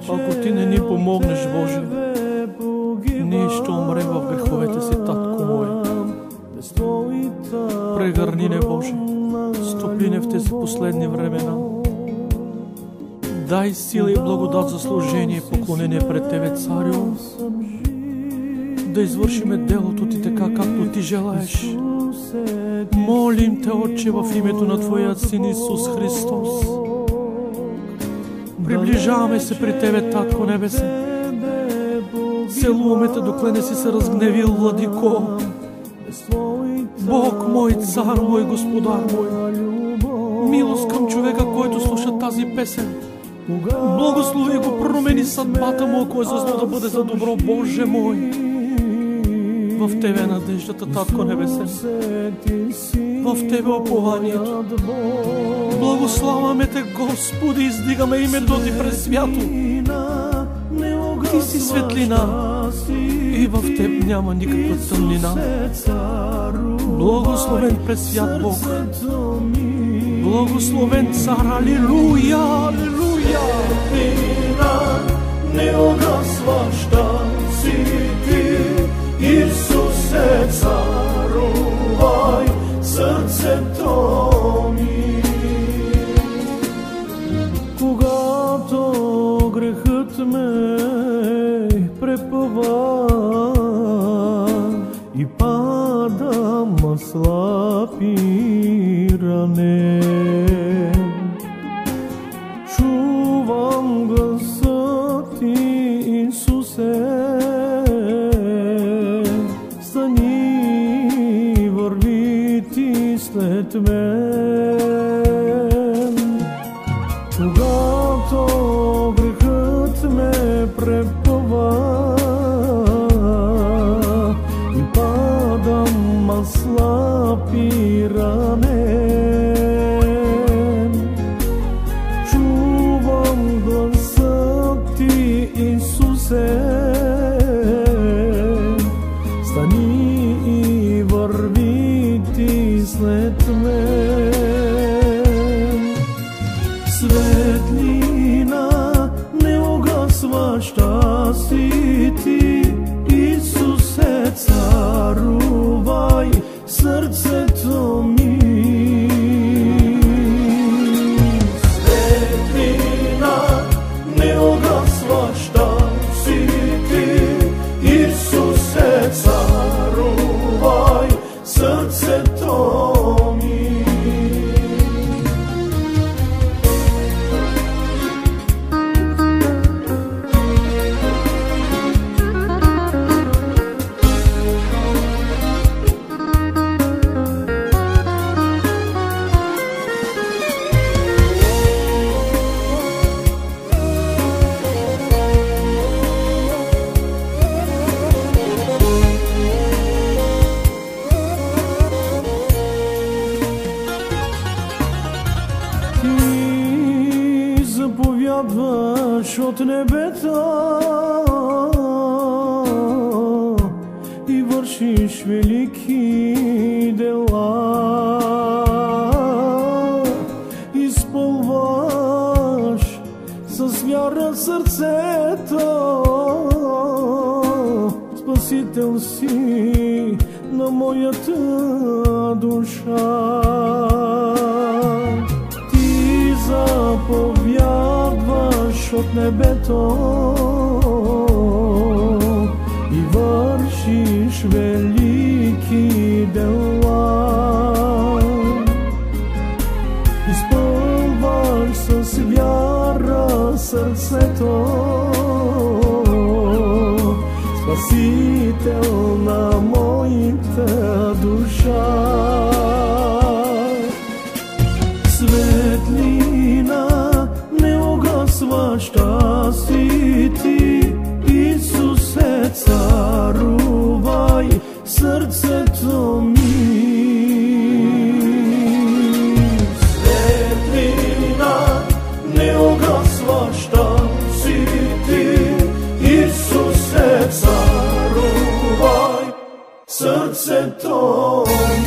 Ако Ти не ни помогнеш, Боже, ние ще умрем в греховете си, Татко мой. Прегърни не, Боже, стопли не в тези последни времена. Дай сила и благодат за служение и поклонение пред Тебе, Царю, да извършиме делото Ти така, както Ти желаеш. Молим Те, Отче, в името на Твоя Син Исус Христос. Приближаваме се при Тебе, Татко Небесен. Целуваме Те, докле не си се разгневил, Владико. Бог мой, Цар мой, Господар мой, милост към човека, който слуша тази песен. Благослови го, промени съдбата му, ако е за зло да бъде за добро, Боже мой. В Тебе надеждата, Татко Небесен. В Тебе упованието. Благославяме Те, Господи, издигаме името Ти пресвято. Ти си светлина и в Теб няма никаква тъмнина. Благословен пресвят Бог. Благословен Цар, алилуя, алилуя. Неугасваща си Ти, Исусе, царувай сърцето ми. Когато грехът ме препъва и падам слаб и ранен, чувам гласа Ти, Исусе. Стани, върви Ти след мен. Когато грехът ме препъва и падам слаб и ранен, чувам гласа Ти, Исусе. Стани и върви Ти след мен. Светлина неугасваща си Ти, Исусе, царувай сърцето ми. Светлина неугасваща си Ти, Исусе, царувай сърцето ми. Заповядваш от небета и вършиш велики дела. Изпълваш с вяра сърцето, Спасител си на моята душа. Заповядваш от небето и вършиш велики дела. Изпълваш с вяра сърцето, Спасител на моята душа. Светлина неугасваща си Ти, Исусе, царувай сърцето ми. Светлина неугасваща си Ти, Исусе, царувай сърцето ми.